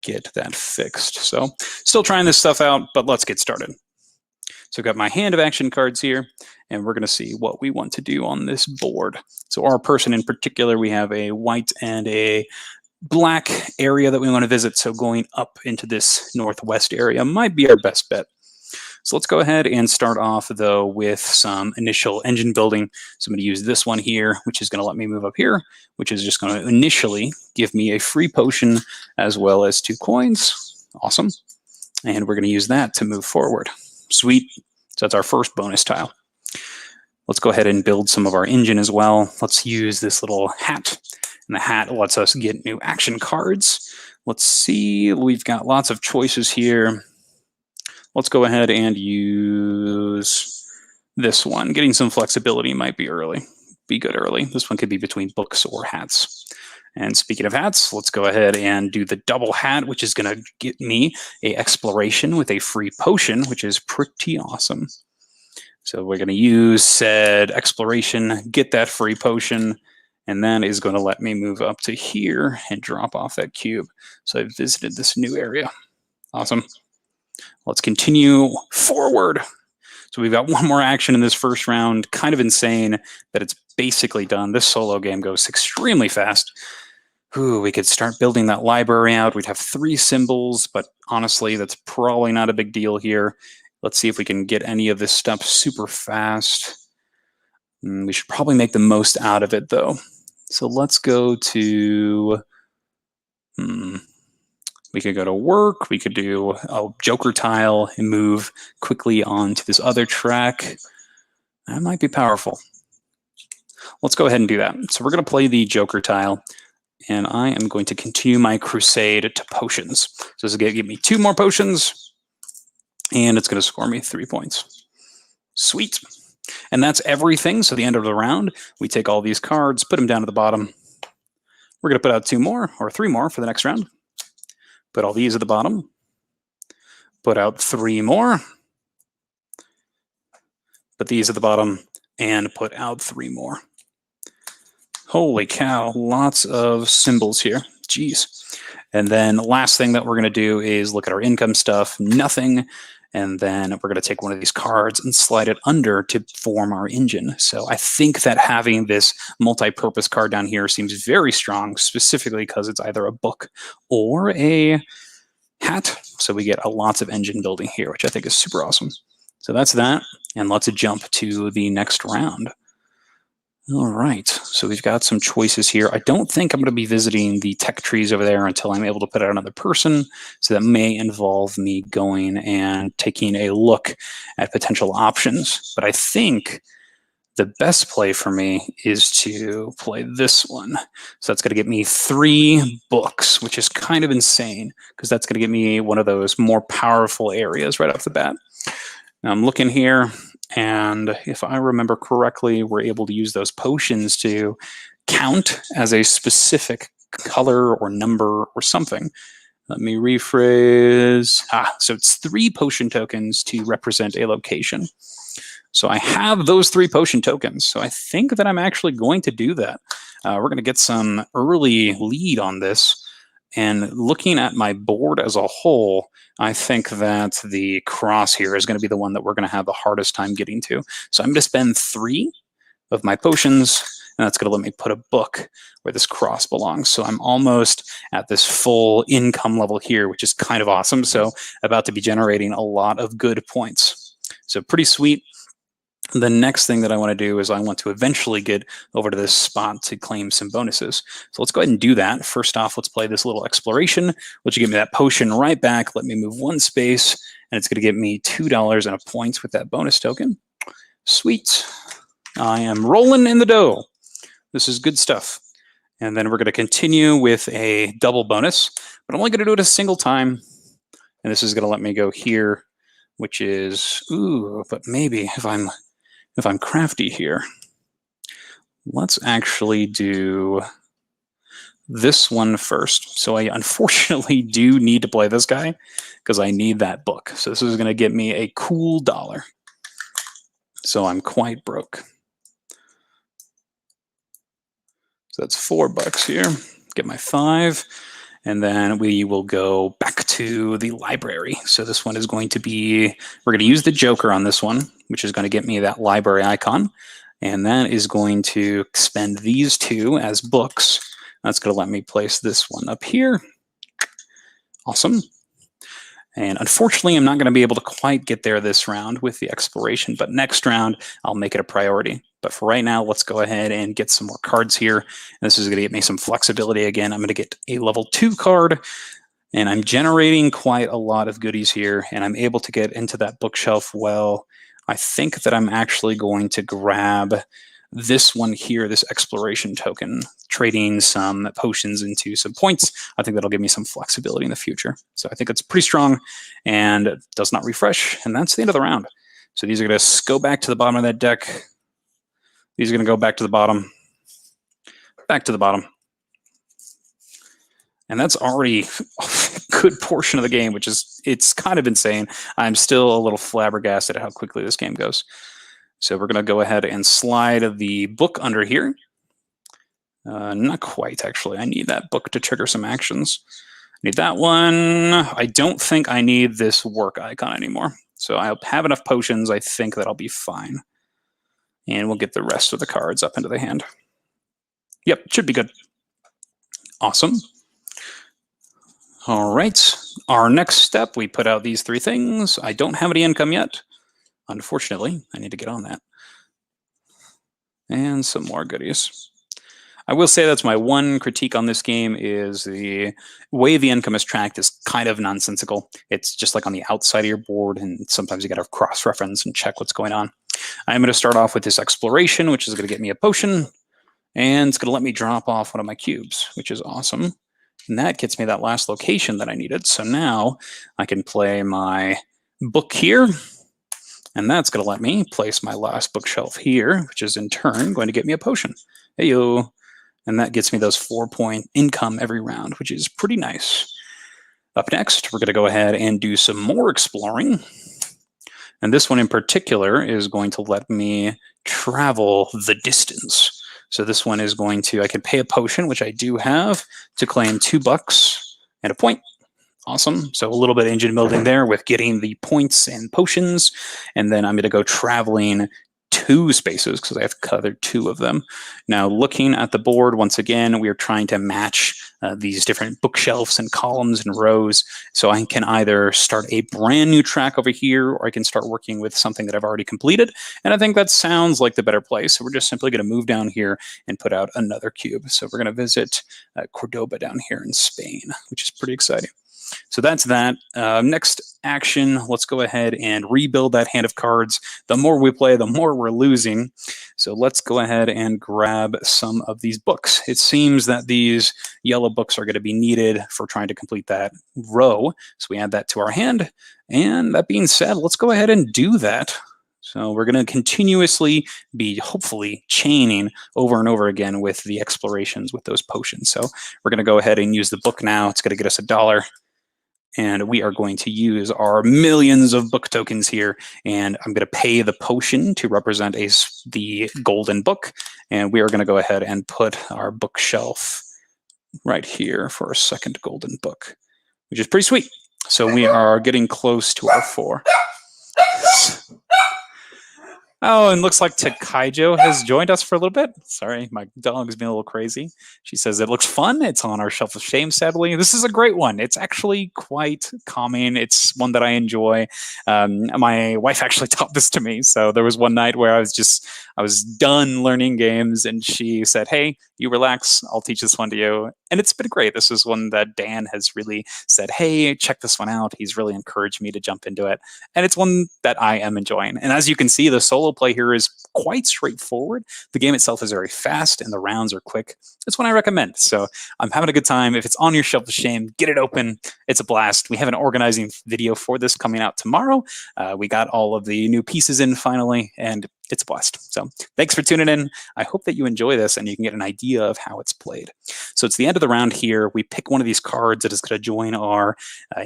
get that fixed. So still trying this stuff out, but let's get started. So I've got my hand of action cards here, and we're going to see what we want to do on this board. So our person in particular, we have a white and a black area that we want to visit. So going up into this northwest area might be our best bet. So let's go ahead and start off, though, with some initial engine building. So I'm going to use this one here, which is going to let me move up here, which is just going to initially give me a free potion as well as 2 coins. Awesome. And we're going to use that to move forward. Sweet. So that's our first bonus tile. Let's go ahead and build some of our engine as well. Let's use this little hat. And the hat lets us get new action cards. Let's see. We've got lots of choices here. Let's go ahead and use this one. Getting some flexibility might be good early. This one could be between books or hats. And speaking of hats, let's go ahead and do the double hat, which is going to get me a exploration with a free potion, which is pretty awesome. So we're going to use said exploration, get that free potion, and that is going to let me move up to here and drop off that cube. So I've visited this new area. Awesome. Let's continue forward. So we've got one more action in this first round. Kind of insane that it's basically done. This solo game goes extremely fast. Ooh, we could start building that library out. We'd have 3 symbols, but honestly, that's probably not a big deal here. Let's see if we can get any of this stuff super fast. We should probably make the most out of it, though. So let's go to... We could go to work, we could do a joker tile and move quickly on to this other track. That might be powerful. Let's go ahead and do that. So we're going to play the joker tile, and I am going to continue my crusade to potions. So this is going to give me 2 more potions, and it's going to score me 3 points. Sweet. And that's everything. So the end of the round, we take all these cards, put them down to the bottom. We're going to put out 2 more, or 3 more for the next round. Put all these at the bottom. Put out 3 more. Put these at the bottom and put out 3 more. Holy cow, lots of symbols here. Jeez. And then the last thing that we're going to do is look at our income stuff. Nothing. And then we're going to take one of these cards and slide it under to form our engine. So I think that having this multi-purpose card down here seems very strong, specifically because it's either a book or a hat. So we get lots of engine building here, which I think is super awesome. So that's that. And let's jump to the next round. All right, so we've got some choices here. I don't think I'm going to be visiting the tech trees over there until I'm able to put out another person. So that may involve me going and taking a look at potential options. But I think the best play for me is to play this one. So that's going to get me 3 books, which is kind of insane because that's going to get me one of those more powerful areas right off the bat. Now I'm looking here. And if I remember correctly, we're able to use those potions to count as a specific color or number or something. Let me rephrase. So it's 3 potion tokens to represent a location. So I have those 3 potion tokens. So I think that I'm actually going to do that. We're going to get some early lead on this. And looking at my board as a whole, I think that the cross here is going to be the one that we're going to have the hardest time getting to. So I'm going to spend 3 of my potions, and that's going to let me put a book where this cross belongs. So I'm almost at this full income level here, which is kind of awesome. So about to be generating a lot of good points. So pretty sweet. The next thing that I want to do is I want to eventually get over to this spot to claim some bonuses. So let's go ahead and do that. First off, let's play this little exploration, which will give me that potion right back. Let me move 1 space, and it's going to give me $2 and a point with that bonus token. Sweet. I am rolling in the dough. This is good stuff. And then we're going to continue with a double bonus, but I'm only going to do it a single time. And this is going to let me go here, which is, but maybe if I'm crafty here, let's actually do this one first. So I unfortunately do need to play this guy because I need that book. So this is going to get me a cool $1. So I'm quite broke. So that's $4 here. Get my 5. And then we will go back to the library. So this one is going to be, we're going to use the Joker on this one, which is going to get me that library icon. And that is going to expend these two as books. That's going to let me place this one up here. Awesome. And unfortunately, I'm not going to be able to quite get there this round with the exploration, but next round, I'll make it a priority. But for right now, let's go ahead and get some more cards here. And this is going to get me some flexibility again. I'm going to get a level 2 card, and I'm generating quite a lot of goodies here, and I'm able to get into that bookshelf well. I think that I'm actually going to grab this one here, this exploration token, trading some potions into some points. I think that'll give me some flexibility in the future. So I think it's pretty strong and does not refresh. And that's the end of the round. So these are going to go back to the bottom of that deck. These are going to go back to the bottom, back to the bottom. And that's already a good portion of the game, which is, it's kind of insane. I'm still a little flabbergasted at how quickly this game goes. So we're going to go ahead and slide the book under here. Not quite, actually. I need that book to trigger some actions. I need that one. I don't think I need this work icon anymore. So I have enough potions. I think that I'll be fine. And we'll get the rest of the cards up into the hand. Yep, should be good. Awesome. All right. Our next step, we put out these 3 things. I don't have any income yet. Unfortunately, I need to get on that. And some more goodies. I will say that's my one critique on this game is the way the income is tracked is kind of nonsensical. It's just like on the outside of your board, and sometimes you got to cross-reference and check what's going on. I'm going to start off with this exploration, which is going to get me a potion, and it's going to let me drop off one of my cubes, which is awesome. And that gets me that last location that I needed. So now I can play my book here. And that's going to let me place my last bookshelf here, which is in turn going to get me a potion. Hey-yo. And that gets me those 4-point income every round, which is pretty nice. Up next, we're going to go ahead and do some more exploring. And this one in particular is going to let me travel the distance. So this one is going to, I can pay a potion, which I do have, to claim $2 and a point. Awesome. So a little bit of engine building there with getting the points and potions. And then I'm going to go traveling 2 spaces because I have covered 2 of them. Now, looking at the board, once again, we are trying to match these different bookshelves and columns and rows. So I can either start a brand new track over here, or I can start working with something that I've already completed. And I think that sounds like the better place. So we're just simply going to move down here and put out another cube. So we're going to visit Cordoba down here in Spain, which is pretty exciting. So that's that. Next action, let's go ahead and rebuild that hand of cards. The more we play, the more we're losing. So let's go ahead and grab some of these books. It seems that these yellow books are going to be needed for trying to complete that row. So we add that to our hand. And that being said, let's go ahead and do that. So we're going to continuously be hopefully chaining over and over again with the explorations with those potions. So we're going to go ahead and use the book now. It's going to get us $1. And we are going to use our millions of book tokens here. And I'm going to pay the potion to represent the golden book. And we are going to go ahead and put our bookshelf right here for a second golden book, which is pretty sweet. So we are getting close to our 4. Oh, and looks like Takaijo has joined us for a little bit. Sorry, my dog is being a little crazy. She says it looks fun. It's on our shelf of shame, sadly. This is a great one. It's actually quite calming. It's one that I enjoy. My wife actually taught this to me. So there was one night where I was done learning games, and she said, "Hey, you relax. I'll teach this one to you." And it's been great. This is one that Dan has really said, "Hey, check this one out." He's really encouraged me to jump into it. And it's one that I am enjoying. And as you can see, the solo play here is quite straightforward. The game itself is very fast and the rounds are quick. It's one I recommend. So I'm having a good time. If it's on your shelf of shame, get it open. It's a blast. We have an organizing video for this coming out tomorrow. We got all of the new pieces in finally, and it's a blast. So thanks for tuning in. I hope that you enjoy this and you can get an idea of how it's played. So it's the end of the round here. We pick one of these cards that is going to join our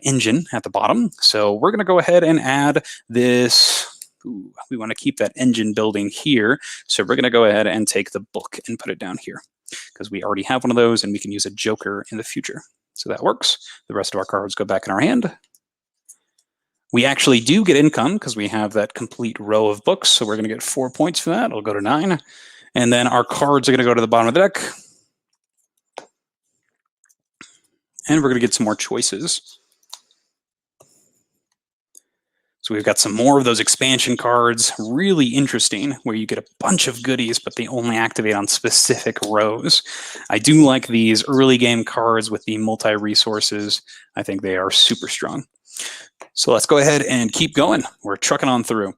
engine at the bottom. So we're going to go ahead and add this. Ooh, we want to keep that engine building here. So we're going to go ahead and take the book and put it down here because we already have one of those and we can use a joker in the future. So that works. The rest of our cards go back in our hand. We actually do get income because we have that complete row of books. So we're going to get 4 points for that. It'll go to 9. And then our cards are going to go to the bottom of the deck. And we're going to get some more choices. So we've got some more of those expansion cards, really interesting, where you get a bunch of goodies, but they only activate on specific rows. I do like these early game cards with the multi-resources. I think they are super strong. So let's go ahead and keep going. We're trucking on through.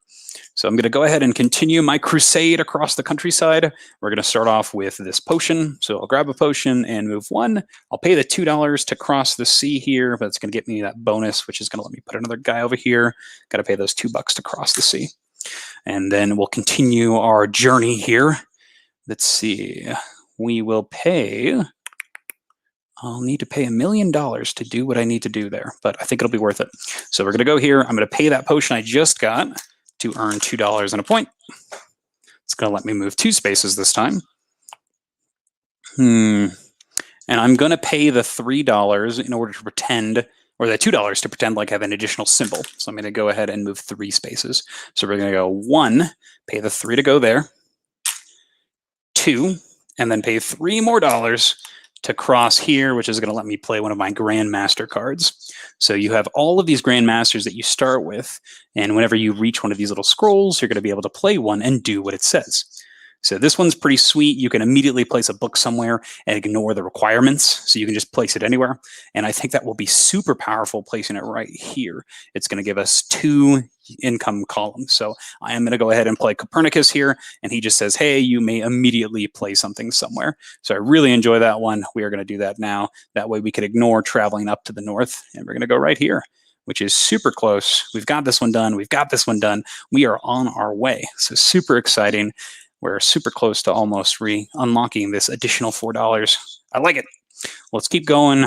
So I'm going to go ahead and continue my crusade across the countryside. We're going to start off with this potion. So I'll grab a potion and move 1. I'll pay the $2 to cross the sea here, but it's going to get me that bonus, which is going to let me put another guy over here. Got to pay those $2 to cross the sea. And then we'll continue our journey here. Let's see. We will pay... I'll need to pay $1 million to do what I need to do there, but I think it'll be worth it. So we're going to go here. I'm going to pay that potion I just got to earn $2 and a point. It's going to let me move 2 spaces this time. And I'm going to pay the $3 in order to pretend, or the $2 to pretend like I have an additional symbol. So I'm going to go ahead and move 3 spaces. So we're going to go 1, pay the 3 to go there, 2, and then pay $3 more to cross here, which is going to let me play one of my Grandmaster cards. So you have all of these Grandmasters that you start with, and whenever you reach one of these little scrolls, you're going to be able to play one and do what it says. So this one's pretty sweet. You can immediately place a book somewhere and ignore the requirements. So you can just place it anywhere. And I think that will be super powerful placing it right here. It's going to give us 2 income columns. So I am going to go ahead and play Copernicus here. And he just says, hey, you may immediately play something somewhere. So I really enjoy that one. We are going to do that now. That way we can ignore traveling up to the north. And we're going to go right here, which is super close. We've got this one done. We've got this one done. We are on our way. So super exciting. We're super close to almost unlocking this additional $4. I like it. Let's keep going.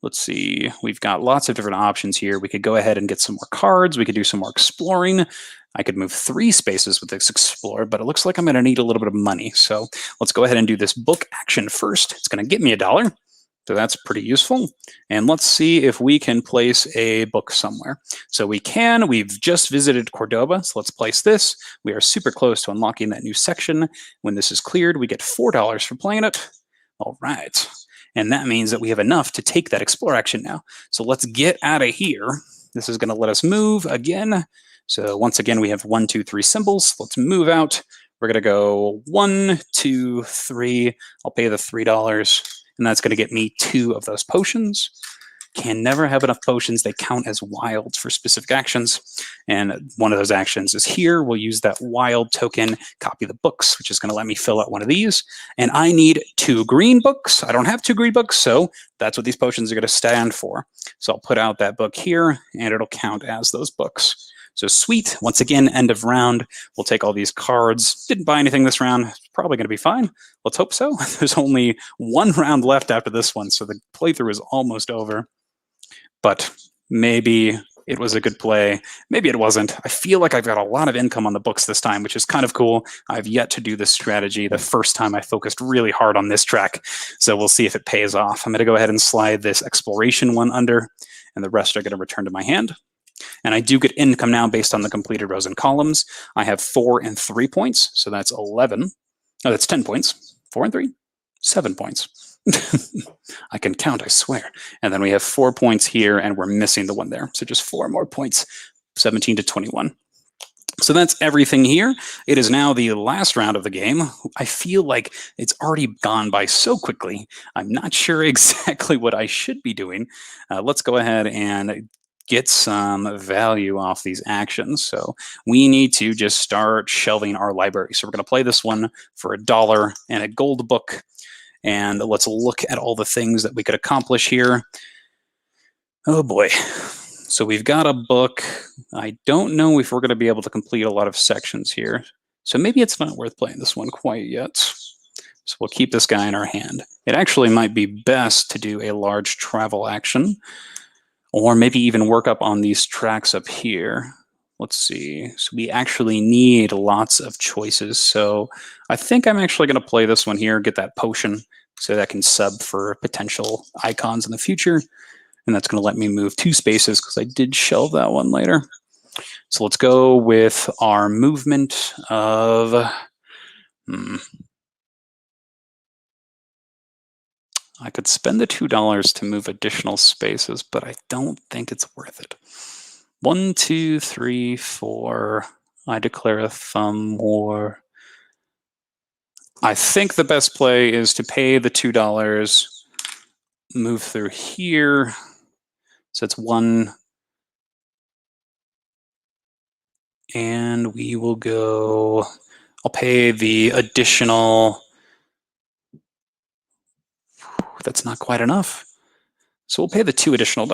Let's see. We've got lots of different options here. We could go ahead and get some more cards. We could do some more exploring. I could move 3 spaces with this explore, but it looks like I'm going to need a little bit of money. So let's go ahead and do this book action first. It's going to get me $1. So that's pretty useful. And let's see if we can place a book somewhere. So we can. We've just visited Cordoba, so let's place this. We are super close to unlocking that new section. When this is cleared, we get $4 for playing it. All right. And that means that we have enough to take that explore action now. So let's get out of here. This is going to let us move again. So once again, we have 1, 2, 3 symbols. Let's move out. We're going to go 1, 2, 3. I'll pay the $3. And that's going to get me 2 of those potions. Can never have enough potions. They count as wilds for specific actions. And one of those actions is here. We'll use that wild token, copy the books, which is going to let me fill out one of these. And I need 2 green books. I don't have 2 green books, so that's what these potions are going to stand for. So I'll put out that book here, and it'll count as those books. So sweet. Once again, end of round. We'll take all these cards. Didn't buy anything this round. It's probably going to be fine. Let's hope so. There's only 1 round left after this one, so the playthrough is almost over. But maybe it was a good play. Maybe it wasn't. I feel like I've got a lot of income on the books this time, which is kind of cool. I've yet to do this strategy the first time I focused really hard on this track. So we'll see if it pays off. I'm going to go ahead and slide this exploration one under, and the rest are going to return to my hand. And I do get income now based on the completed rows and columns. I have 4 and 3 points, so that's 11. Oh, that's 10 points. 4 and 3? 7 points. I can count, I swear. And then we have 4 points here, and we're missing the one there. So just 4 more points, 17 to 21. So that's everything here. It is now the last round of the game. I feel like it's already gone by so quickly. I'm not sure exactly what I should be doing. Let's go ahead and get some value off these actions. So we need to just start shelving our library. So we're going to play this one for $1 and a gold book. And let's look at all the things that we could accomplish here. Oh boy. So we've got a book. I don't know if we're going to be able to complete a lot of sections here. So maybe it's not worth playing this one quite yet. So we'll keep this guy in our hand. It actually might be best to do a large travel action, or maybe even work up on these tracks up here. Let's see. So we actually need lots of choices. So I think I'm actually going to play this one here, get that potion. so that can sub for potential icons in the future. And that's going to let me move 2 spaces because I did shelve that one later. So let's go with our movement of... I could spend the $2 to move additional spaces, but I don't think it's worth it. 1, 2, 3, 4. I declare a thumb war. I think the best play is to pay the $2, move through here. So it's 1. And we will go, I'll pay the additional, that's not quite enough. So we'll pay the $2 additional,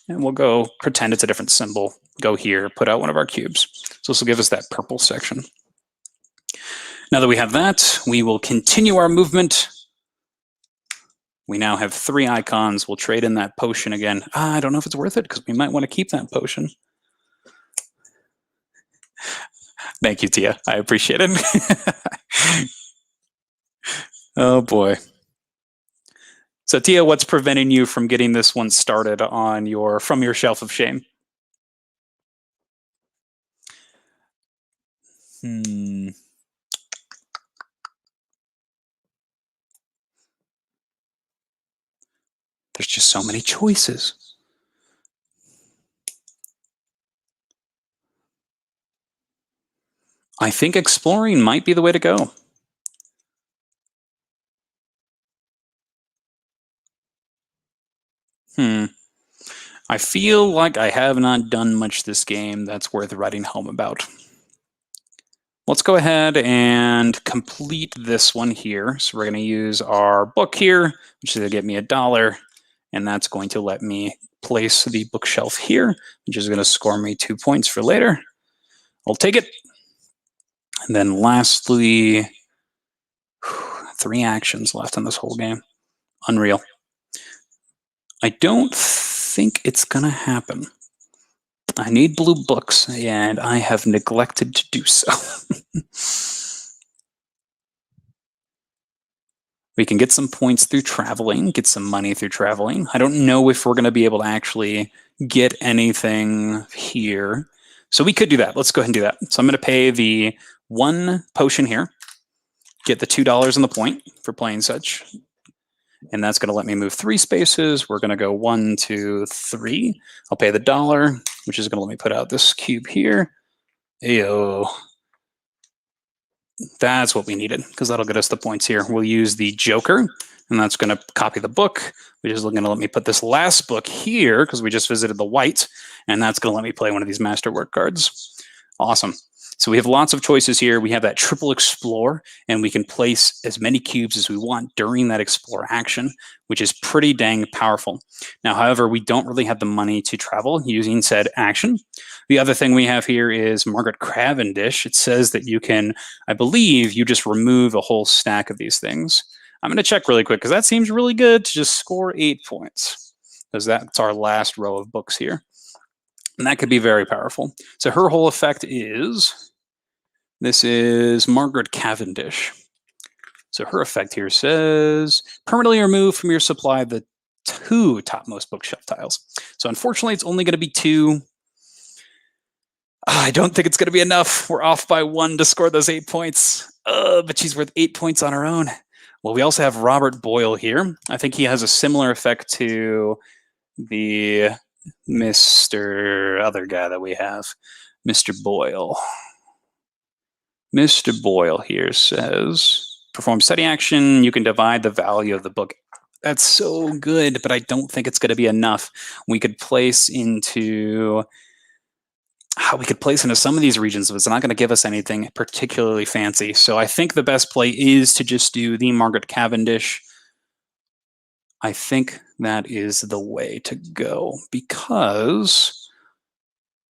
and we'll go pretend it's a different symbol. Go here, put out one of our cubes. So this will give us that purple section. Now that we have that, we will continue our movement. We now have 3 icons. We'll trade in that potion again. I don't know if it's worth it because we might want to keep that potion. Thank you, Tia. I appreciate it. Oh boy. So Tia, what's preventing you from getting this one started on from your shelf of shame? There's just so many choices. I think exploring might be the way to go. I feel like I have not done much this game that's worth writing home about. Let's go ahead and complete this one here. So we're going to use our book here, which is going to get me $1, and that's going to let me place the bookshelf here, which is going to score me 2 points for later. I'll take it. And then lastly, 3 actions left in this whole game. Unreal. I don't think it's going to happen. I need blue books, and I have neglected to do so. We can get some points through traveling, get some money through traveling. I don't know if we're going to be able to actually get anything here. So we could do that. Let's go ahead and do that. So I'm going to pay the 1 potion here, get the $2 on the point for playing such. And that's going to let me move 3 spaces. We're going to go 1, 2, 3. I'll pay the $1, which is going to let me put out this cube here. Ayo. That's what we needed, because that'll get us the points here. We'll use the Joker, and that's going to copy the book, which is going to let me put this last book here, because we just visited the white, and that's going to let me play one of these masterwork cards. Awesome. So we have lots of choices here. We have that triple explore, and we can place as many cubes as we want during that explore action, which is pretty dang powerful. Now, however, we don't really have the money to travel using said action. The other thing we have here is Margaret Cavendish. It says that you can, I believe, you just remove a whole stack of these things. I'm going to check really quick because that seems really good to just score 8 points, because that's our last row of books here. And that could be very powerful. So her whole effect is, this is Margaret Cavendish. So her effect here says, permanently remove from your supply the 2 topmost bookshelf tiles. So unfortunately, it's only going to be 2. I don't think it's going to be enough. We're off by 1 to score those 8 points. But she's worth 8 points on her own. Well, we also have Robert Boyle here. I think he has a similar effect to the Mr. other guy that we have, Mr. Boyle. Mr. Boyle here says, perform study action. You can divide the value of the book. That's so good, but I don't think it's going to be enough. We could place into some of these regions, but it's not going to give us anything particularly fancy. So I think the best play is to just do the Margaret Cavendish. I think that is the way to go, because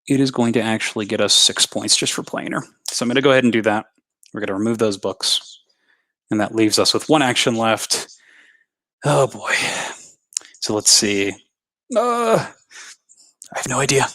it is going to actually get us 6 points just for playing her. So I'm going to go ahead and do that. We're going to remove those books, and that leaves us with 1 action left. Oh boy. So let's see. I have no idea.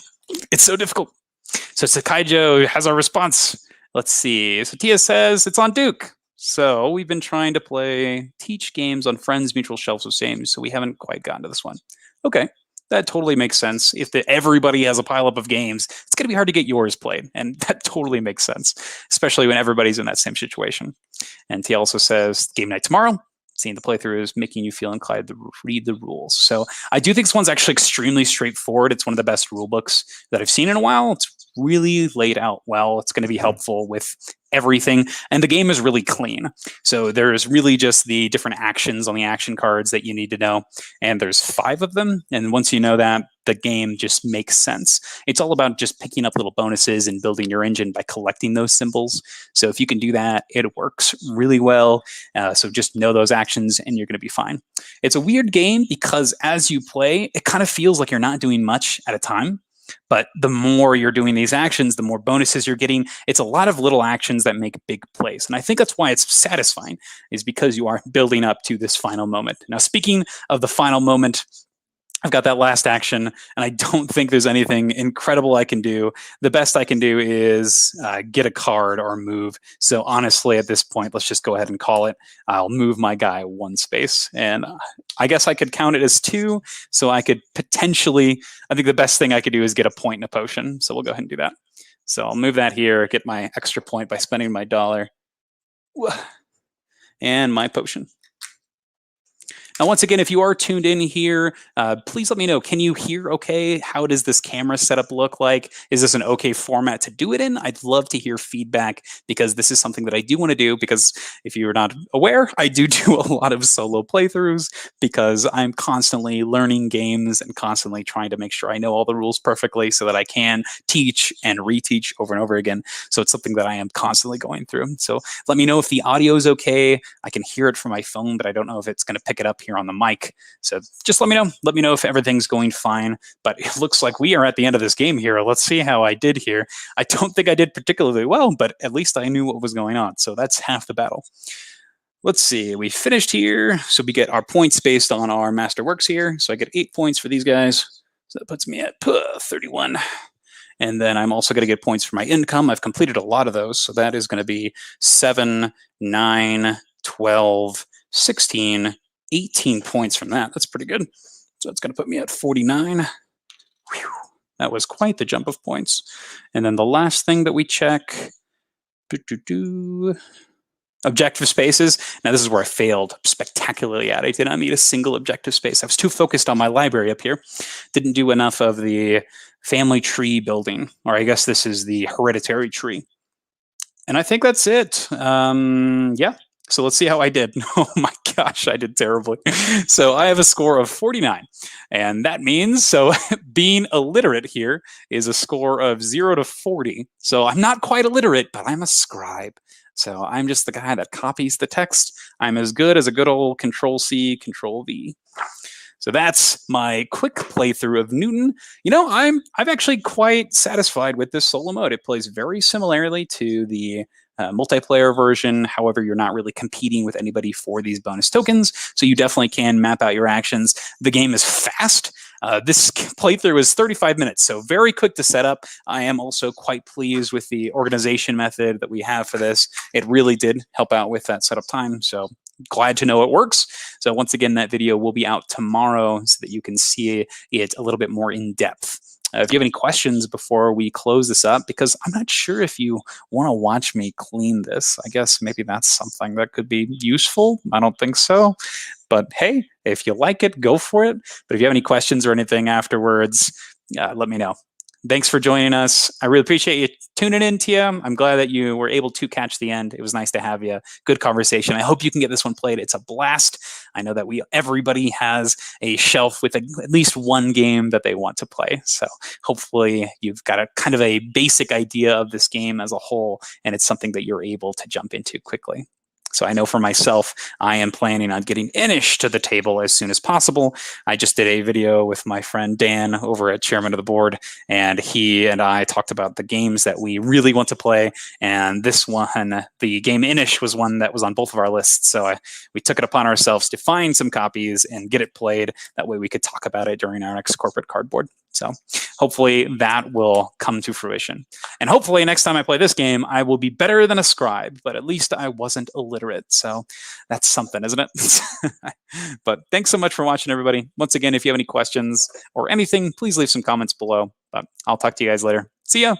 It's so difficult. So Sakaijo has our response. Let's see. So Tia says it's on Duke. So we've been trying to teach games on friends' mutual shelves of same, so we haven't quite gotten to this one. Okay, that totally makes sense. If everybody has a pileup of games, it's going to be hard to get yours played, and that totally makes sense, especially when everybody's in that same situation. And he also says, game night tomorrow. Seeing the playthrough is making you feel inclined to read the rules. So I do think this one's actually extremely straightforward. It's one of the best rule books that I've seen in a while. It's really laid out well. It's going to be helpful with everything. And the game is really clean. So there's really just the different actions on the action cards that you need to know. And there's 5 of them. And once you know that, the game just makes sense. It's all about just picking up little bonuses and building your engine by collecting those symbols. So if you can do that, it works really well. So just know those actions and you're going to be fine. It's a weird game because as you play, it kind of feels like you're not doing much at a time. But the more you're doing these actions, the more bonuses you're getting. It's a lot of little actions that make big plays. And I think that's why it's satisfying, is because you are building up to this final moment. Now, speaking of the final moment, I've got that last action, and I don't think there's anything incredible I can do. The best I can do is get a card or move. So honestly, at this point, let's just go ahead and call it. I'll move my guy 1 space, and I guess I could count it as 2. So I could potentially, I think the best thing I could do is get a point and a potion. So we'll go ahead and do that. So I'll move that here, get my extra point by spending my $1 and my potion. Now, once again, if you are tuned in here, please let me know. Can you hear okay? How does this camera setup look like? Is this an okay format to do it in? I'd love to hear feedback because this is something that I do want to do because if you're not aware, I do a lot of solo playthroughs because I'm constantly learning games and constantly trying to make sure I know all the rules perfectly so that I can teach and reteach over and over again. So it's something that I am constantly going through. So let me know if the audio is okay. I can hear it from my phone, but I don't know if it's going to pick it up here on the mic. So just let me know. Let me know if everything's going fine. But it looks like we are at the end of this game here. Let's see how I did here. I don't think I did particularly well, but at least I knew what was going on. So that's half the battle. Let's see. We finished here. So we get our points based on our masterworks here. So I get 8 points for these guys. So that puts me at 31. And then I'm also going to get points for my income. I've completed a lot of those. So that is going to be 7, 9, 12, 16, 18 points from that. That's pretty good. So it's going to put me at 49. Whew. That was quite the jump of points. And then the last thing that we check, objective spaces. Now this is where I failed spectacularly at. I did not need a single objective space. I was too focused on my library up here. Didn't do enough of the family tree building, or I guess this is the hereditary tree. And I think that's it. Yeah. So let's see how I did. Oh my gosh, I did terribly. So I have a score of 49. And that means, so being illiterate here is a score of 0 to 40. So I'm not quite illiterate, but I'm a scribe. So I'm just the guy that copies the text. I'm as good as a good old Control-C, Control-V. So that's my quick playthrough of Newton. You know, I'm actually quite satisfied with this solo mode. It plays very similarly to the multiplayer version. However, you're not really competing with anybody for these bonus tokens, so you definitely can map out your actions. The game is fast. This playthrough is 35 minutes, so very quick to set up. I am also quite pleased with the organization method that we have for this. It really did help out with that setup time, so glad to know it works. So once again, that video will be out tomorrow so that you can see it a little bit more in depth. If you have any questions before we close this up, because I'm not sure if you want to watch me clean this, I guess maybe that's something that could be useful. I don't think so. But hey, if you like it, go for it. But if you have any questions or anything afterwards, let me know. Thanks for joining us. I really appreciate you tuning in, Tia. I'm glad that you were able to catch the end. It was nice to have you. Good conversation. I hope you can get this one played. It's a blast. I know that everybody has a shelf with at least one game that they want to play. So hopefully you've got a kind of a basic idea of this game as a whole, and it's something that you're able to jump into quickly. So I know for myself, I am planning on getting Inish to the table as soon as possible. I just did a video with my friend Dan over at Chairman of the Board, and he and I talked about the games that we really want to play. And this one, the game Inish, was one that was on both of our lists. So we took it upon ourselves to find some copies and get it played. That way we could talk about it during our next corporate cardboard. So hopefully that will come to fruition. And hopefully next time I play this game, I will be better than a scribe, but at least I wasn't illiterate. So that's something, isn't it? But thanks so much for watching, everybody. Once again, if you have any questions or anything, please leave some comments below. But I'll talk to you guys later. See ya.